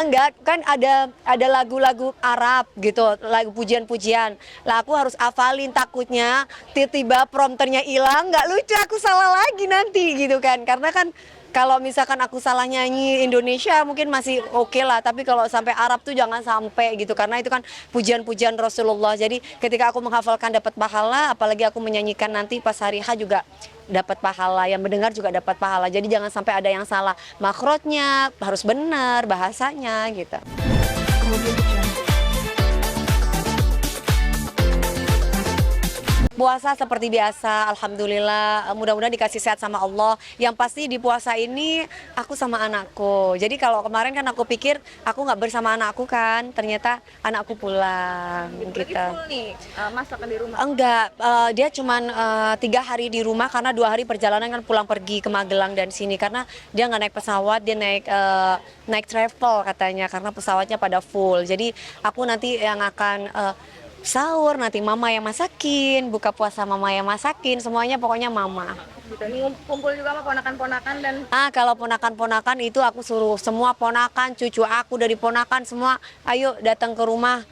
Enggak, kan ada lagu-lagu Arab gitu, lagu pujian-pujian. Lah aku harus hafalin, takutnya tiba-tiba prompternya hilang, nggak lucu, aku salah lagi nanti gitu kan. Karena kan kalau misalkan aku salah nyanyi Indonesia mungkin masih oke lah, tapi kalau sampai Arab tuh jangan sampai gitu, karena itu kan pujian-pujian Rasulullah. Jadi ketika aku menghafalkan dapat pahala, apalagi aku menyanyikan nanti pas hari H juga dapat pahala, yang mendengar juga dapat pahala. Jadi jangan sampai ada yang salah. Makrotnya harus benar, bahasanya gitu. Puasa seperti biasa, alhamdulillah. Mudah-mudahan dikasih sehat sama Allah. Yang pasti di puasa ini aku sama anakku. Jadi kalau kemarin kan aku pikir aku nggak bersama anakku kan, ternyata anakku pulang gitu. Full nih, masakan di rumah. Enggak, dia cuman 3 hari di rumah karena 2 hari perjalanan kan pulang pergi ke Magelang dan sini, karena dia nggak naik pesawat, dia naik travel katanya karena pesawatnya pada full. Jadi aku nanti yang akan sahur, nanti mama yang masakin, buka puasa mama yang masakin, semuanya pokoknya mama. Gitu. Ini kumpul juga sama ponakan-ponakan dan Kalau ponakan-ponakan itu aku suruh semua ponakan, cucu aku dari ponakan semua, ayo datang ke rumah.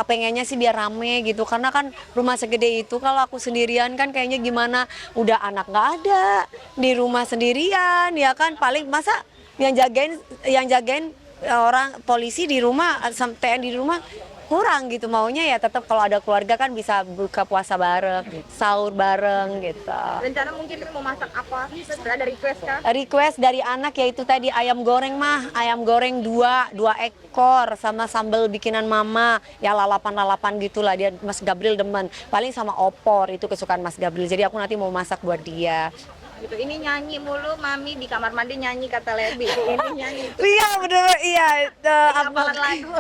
Pengennya sih biar rame gitu, karena kan rumah segede itu kalau aku sendirian kan kayaknya gimana, udah anak nggak ada di rumah sendirian ya kan, paling masa yang jagain orang polisi di rumah, TNI di rumah kurang gitu. Maunya ya tetap kalau ada keluarga kan bisa buka puasa bareng, sahur bareng gitu. rencana mungkin mau masak apa? Setelah ada request kah? Request dari anak yaitu tadi ayam goreng mah, ayam goreng dua ekor sama sambal bikinan mama, ya lalapan gitulah, dia Mas Gabriel demen. Paling sama opor itu kesukaan Mas Gabriel. Jadi aku nanti mau masak buat dia. Gitu. Ini nyanyi mulu, mami di kamar mandi nyanyi kata Lebi. Ini nyanyi. Iya bener, iya. Hafalan lagu.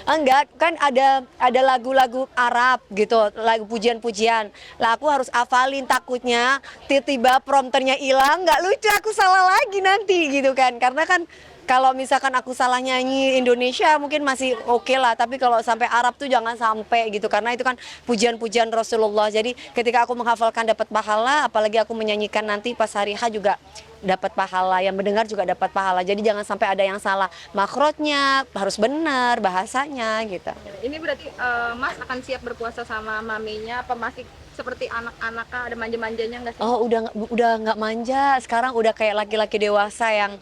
Enggak, kan ada lagu-lagu Arab gitu, lagu pujian-pujian. Lah aku harus hafalin, takutnya tiba-tiba prompternya hilang, nggak lucu, aku salah lagi nanti gitu kan. Karena kan kalau misalkan aku salah nyanyi Indonesia mungkin masih oke lah, tapi kalau sampai Arab tuh jangan sampai gitu, karena itu kan pujian-pujian Rasulullah. Jadi ketika aku menghafalkan dapat pahala, apalagi aku menyanyikan nanti pas hari H juga dapat pahala, yang mendengar juga dapat pahala. Jadi jangan sampai ada yang salah. Makrotnya harus benar, bahasanya gitu. Ini berarti Mas akan siap berpuasa sama maminya apa masih seperti anak-anak kah? Ada manja-manjanya nggak sih? Oh, udah nggak manja. Sekarang udah kayak laki-laki dewasa yang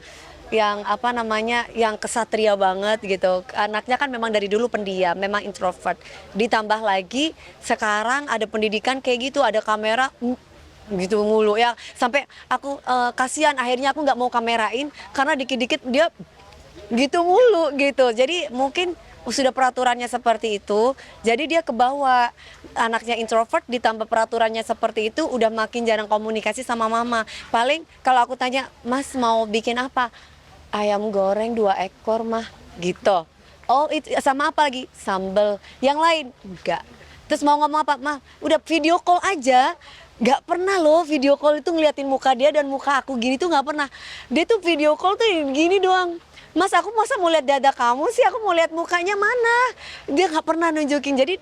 apa namanya, yang kesatria banget gitu. Anaknya kan memang dari dulu pendiam, memang introvert. Ditambah lagi sekarang ada pendidikan kayak gitu, ada kamera gitu mulu ya. Sampai aku kasihan, akhirnya aku nggak mau kamerain karena dikit-dikit dia gitu mulu gitu. Jadi mungkin sudah peraturannya seperti itu, jadi dia kebawa. Anaknya introvert ditambah peraturannya seperti itu, udah makin jarang komunikasi sama mama. Paling kalau aku tanya, Mas mau bikin apa? Ayam goreng 2 ekor mah gitu. Oh itu sama apa lagi? Sambel. Yang lain enggak. Terus mau ngomong apa? Mah udah video call aja. Nggak pernah loh video call itu ngeliatin muka dia dan muka aku gini tuh nggak pernah. Dia tuh video call tuh gini doang. Mas, aku masa mau lihat dada kamu sih, aku mau lihat mukanya mana. Dia nggak pernah nunjukin. Jadi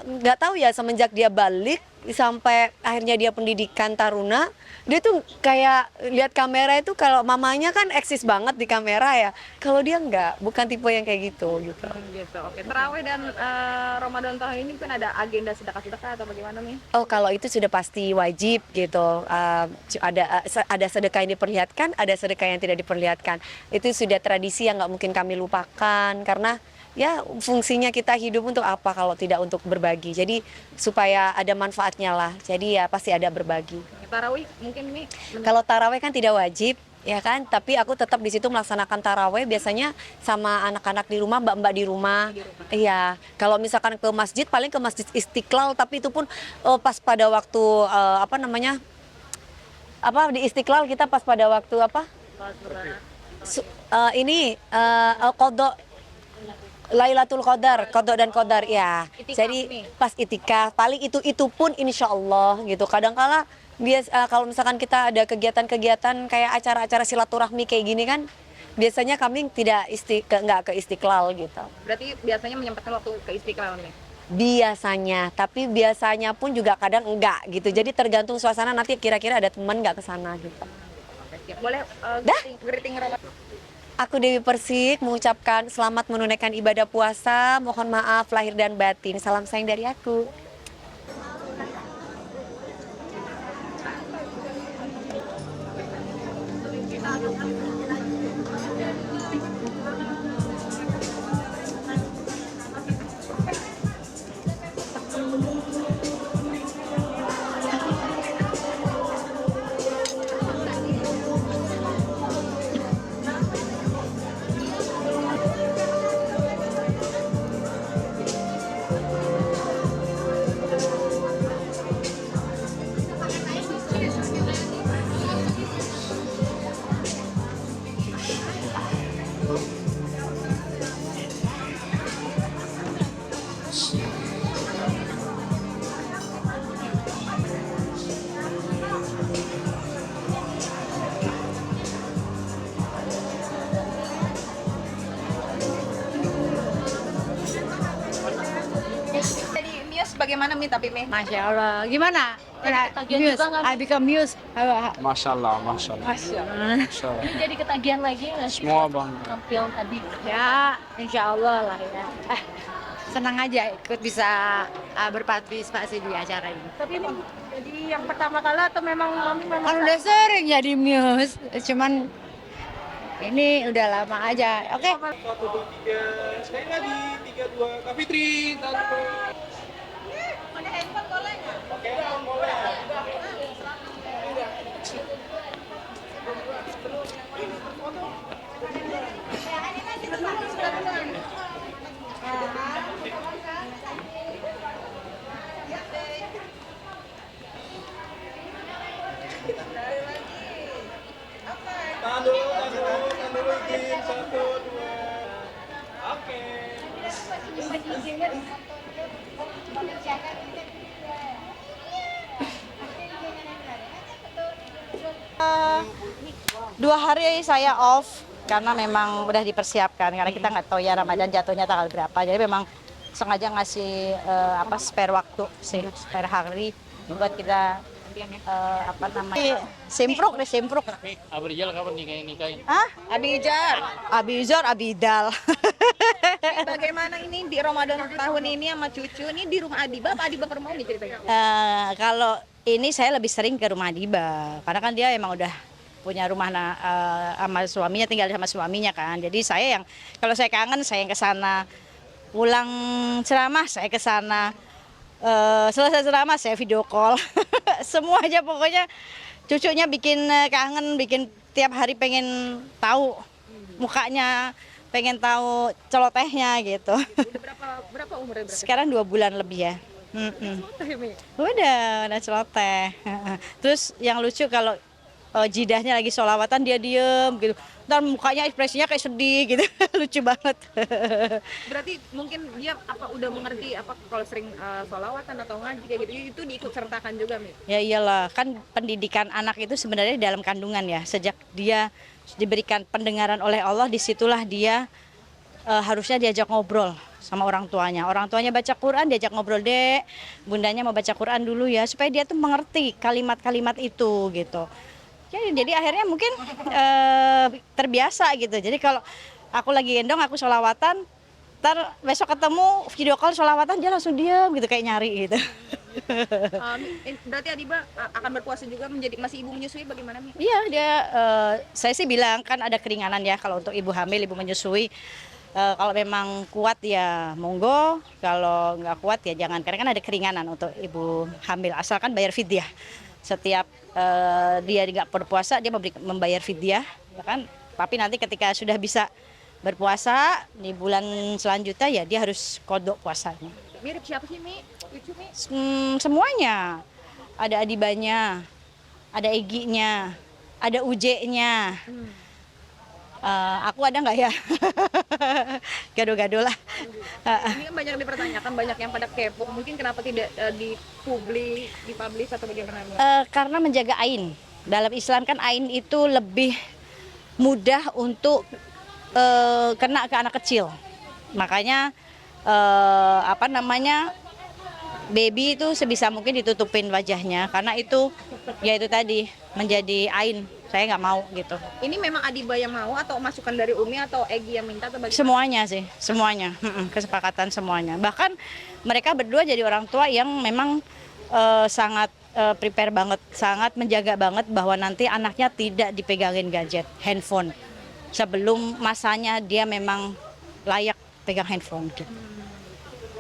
nggak tahu ya, semenjak dia balik sampai akhirnya dia pendidikan taruna, dia tuh kayak lihat kamera itu, kalau mamanya kan eksis banget di kamera ya. Kalau dia nggak, bukan tipe yang kayak gitu. Gitu. Oke. Terawih dan Ramadan tahun ini kan ada agenda sedekah-sedekah atau bagaimana nih? Oh, kalau itu sudah pasti wajib gitu. Ada sedekah yang diperlihatkan, ada sedekah yang tidak diperlihatkan. Itu sudah tradisi yang nggak mungkin kami lupakan, karena ya fungsinya kita hidup untuk apa kalau tidak untuk berbagi. Jadi supaya ada manfaatnya lah. Jadi ya pasti ada berbagi. Tarawih mungkin nih. Kalau taraweh kan tidak wajib, ya kan? Tapi aku tetap di situ melaksanakan taraweh biasanya sama anak-anak di rumah, mbak-mbak di rumah. Iya. Kalau misalkan ke masjid, paling ke Masjid Istiqlal, tapi itu pun pas pada waktu di Istiqlal kita pas pada waktu apa? Qadha Lailatul Qadar, Qadha dan Qadar ya. Itikaf Jadi nih. pas itikaf, paling itu pun insya Allah gitu. Kadang-kala kalau misalkan kita ada kegiatan-kegiatan kayak acara-acara silaturahmi kayak gini kan, biasanya kami nggak ke Istiqlal gitu. Berarti biasanya menyempatkan waktu ke Istiqlal nih. Biasanya, tapi biasanya pun juga kadang enggak gitu. Jadi tergantung suasana, nanti kira-kira ada teman nggak ke sana gitu. Oke, siap. Boleh Dah? greeting Ramadan. Aku Dewi Persik mengucapkan selamat menunaikan ibadah puasa. Mohon maaf lahir dan batin. Salam sayang dari aku. Jadi Muse bagaimana Mi tapi Mi? Masya Allah. Gimana? Muse. I become Muse. Masya Allah, Masya Allah. Masya Allah. Masya Allah. Jadi ketagihan lagi nggak sih Semua bangga. tampil tadi? Ya, insya Allah lah ya. Senang aja ikut bisa berpartisipasi di acara ini. Tapi ini jadi yang pertama kali atau memang Mami memang Kan udah sering jadi Muse, cuman ini udah lama aja. Oke. 1, 2, 3. Sekali lagi. 3, 2. Kak Fitri. ada handphone boleh nggak? Oke, boleh. Tahan dulu, izin. 1, 2. Oke. Dua hari saya off karena memang udah dipersiapkan karena kita nggak tahu ya Ramadan jatuhnya tanggal berapa, jadi memang sengaja ngasih spare waktu sih, spare hari buat kita simpruk. Abrijal kapan nikahin? Hah? Abizar. Abidal. Bagaimana ini di Ramadan tahun ini sama cucu ini di rumah Adiba? Apa Adiba ke rumah Umi ceritanya? Kalau ini saya lebih sering ke rumah Diba karena kan dia emang udah punya rumah sama suaminya, tinggal sama suaminya kan. Jadi saya yang kalau saya kangen saya yang ke sana. Pulang ceramah saya ke sana. Selesai ceramah saya video call. Semua aja pokoknya cucunya bikin kangen, bikin tiap hari pengen tahu mukanya, pengen tahu celotehnya gitu. Udah berapa umurnya berapa? Sekarang 2 bulan lebih ya. Udah celoteh. Terus yang lucu kalau jidahnya lagi sholawatan dia diem gitu. Ntar mukanya ekspresinya kayak sedih gitu. Lucu banget. Berarti mungkin dia apa udah mengerti apa kalau sering sholawatan atau ngaji kayak gitu itu diikut sertakan juga Mi? Ya iyalah, kan pendidikan anak itu sebenarnya dalam kandungan ya. Sejak dia diberikan pendengaran oleh Allah, disitulah dia harusnya diajak ngobrol sama orang tuanya. Orang tuanya baca Quran, diajak ngobrol, Dek, bundanya mau baca Quran dulu ya, supaya dia tuh mengerti kalimat-kalimat itu gitu. Jadi akhirnya mungkin terbiasa gitu. Jadi kalau aku lagi gendong, aku sholawatan, ntar besok ketemu video call sholawatan, dia langsung diam gitu kayak nyari gitu. Berarti Adiba akan berpuasa juga masih ibu menyusui bagaimana Mi? Iya, dia saya sih bilang kan ada keringanan ya kalau untuk ibu hamil, ibu menyusui. Kalau memang kuat ya monggo, kalau nggak kuat ya jangan. Karena kan ada keringanan untuk ibu hamil, asalkan bayar fidyah. Setiap dia nggak berpuasa dia membayar fidyah, ya kan? Tapi nanti ketika sudah bisa berpuasa di bulan selanjutnya ya dia harus kodok puasanya. Mirip siapa sih Mi? Cucu Mi? Semuanya, ada adibanya, ada Eginya, ada Uje-nya. Aku ada nggak ya? Gaduh-gaduh lah. Ini kan banyak dipertanyakan, banyak yang pada kepo. Mungkin kenapa tidak dipublish atau bagaimana? Karena menjaga ain. Dalam Islam kan ain itu lebih mudah untuk kena ke anak kecil. Makanya baby itu sebisa mungkin ditutupin wajahnya karena itu ya itu tadi menjadi ain saya nggak mau gitu. Ini memang Adiba yang mau atau masukan dari Umi atau Egi yang minta atau bagaimana? Semuanya sih, semuanya. Kesepakatan semuanya. Bahkan mereka berdua jadi orang tua yang memang sangat prepare banget, sangat menjaga banget bahwa nanti anaknya tidak dipegangin gadget, handphone. Sebelum masanya dia memang layak pegang handphone gitu.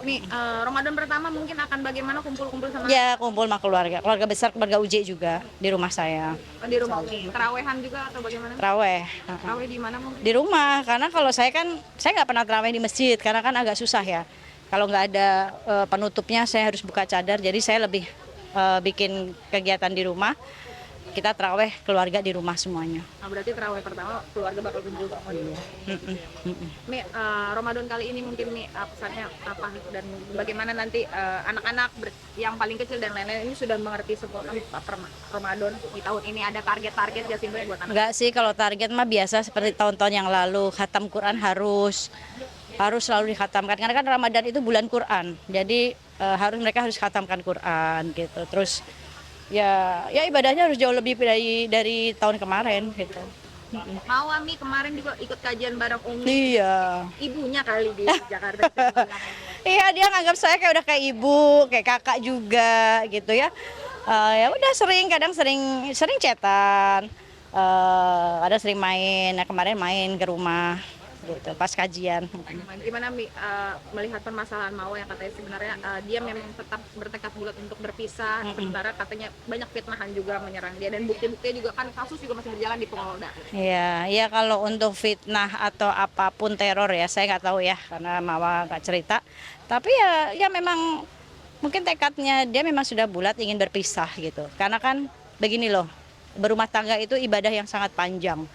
Nih, Ramadan pertama mungkin akan bagaimana kumpul-kumpul sama Ya kumpul sama keluarga besar, keluarga Uji juga di rumah saya. di rumah Umi? Terawehan juga atau bagaimana? Terawih. Terawih di mana mungkin? Di rumah, karena kalau saya nggak pernah terawih di masjid, karena kan agak susah ya. Kalau nggak ada penutupnya, saya harus buka cadar, jadi saya lebih bikin kegiatan di rumah. Kita terawih keluarga di rumah semuanya. Nah, berarti terawih pertama keluarga bakal kumpul sama dia. Nih, Ramadan kali ini mungkin nih pesannya apa dan bagaimana nanti anak-anak yang paling kecil dan lain-lain ini sudah mengerti semua Ramadan di tahun ini ada target-target gak sih Mbak, buat anak? Enggak sih, kalau target mah biasa seperti tahun-tahun yang lalu, khatam Quran harus selalu dikhatamkan karena kan Ramadan itu bulan Quran. Jadi mereka harus khatamkan Quran gitu. Terus ya ibadahnya harus jauh lebih dari tahun kemarin gitu. Mau Ami kemarin juga ikut kajian bareng Umi. Iya. Ibunya kali di Jakarta. Iya, dia nganggap saya kayak udah kayak ibu, kayak kakak juga gitu ya. Ya udah kadang sering chatan. Ada sering main. Nah, kemarin main ke rumah gitu pas kajian. Gimana Mi melihat permasalahan Mawa yang katanya sebenarnya dia memang tetap bertekad bulat untuk berpisah, sementara katanya banyak fitnahan juga menyerang dia dan bukti-buktinya juga kan kasus juga masih berjalan di Polda. Iya kalau untuk fitnah atau apapun teror ya saya nggak tahu ya karena Mawa nggak cerita. Tapi ya memang mungkin tekadnya dia memang sudah bulat ingin berpisah gitu. Karena kan begini loh, berumah tangga itu ibadah yang sangat panjang.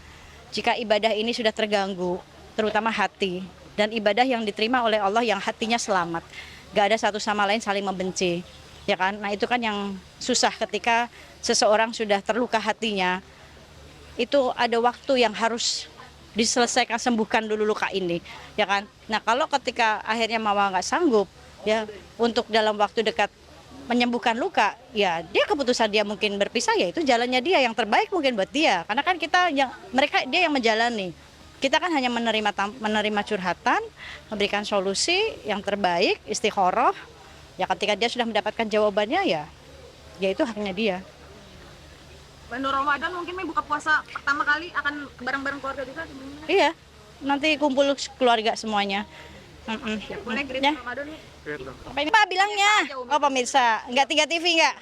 Jika ibadah ini sudah terganggu, terutama hati, dan ibadah yang diterima oleh Allah yang hatinya selamat, gak ada satu sama lain saling membenci, ya kan? Nah itu kan yang susah ketika seseorang sudah terluka hatinya, itu ada waktu yang harus diselesaikan, sembuhkan dulu luka ini, ya kan? Nah kalau ketika akhirnya Mawa nggak sanggup, ya untuk dalam waktu dekat menyembuhkan luka, ya keputusan dia mungkin berpisah, ya itu jalannya dia yang terbaik mungkin buat dia, karena kan dia yang menjalani. Kita kan hanya menerima curhatan, memberikan solusi yang terbaik, istikharah. Ya ketika dia sudah mendapatkan jawabannya ya itu haknya dia. Menurut Ramadan mungkin Mi buka puasa pertama kali akan bareng-bareng keluarga juga gimana? Iya, nanti kumpul keluarga semuanya. Boleh greeting Ramadan Mi? Apa ini Pak bilangnya? Oh pemirsa, nggak 3 TV nggak?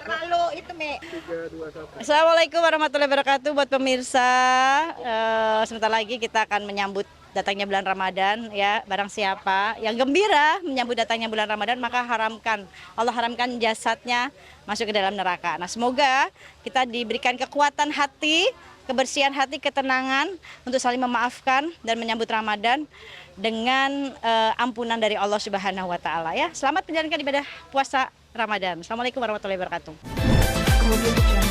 Terlalu itu Mi. Assalamualaikum warahmatullahi wabarakatuh buat pemirsa. Sebentar lagi kita akan menyambut datangnya bulan Ramadan ya. Barang siapa yang gembira menyambut datangnya bulan Ramadan maka Allah haramkan jasadnya masuk ke dalam neraka. Nah semoga kita diberikan kekuatan hati, kebersihan hati, ketenangan untuk saling memaafkan dan menyambut Ramadan dengan ampunan dari Allah Subhanahu wa taala ya. Selamat menjalankan ibadah puasa Ramadan. Assalamualaikum warahmatullahi wabarakatuh.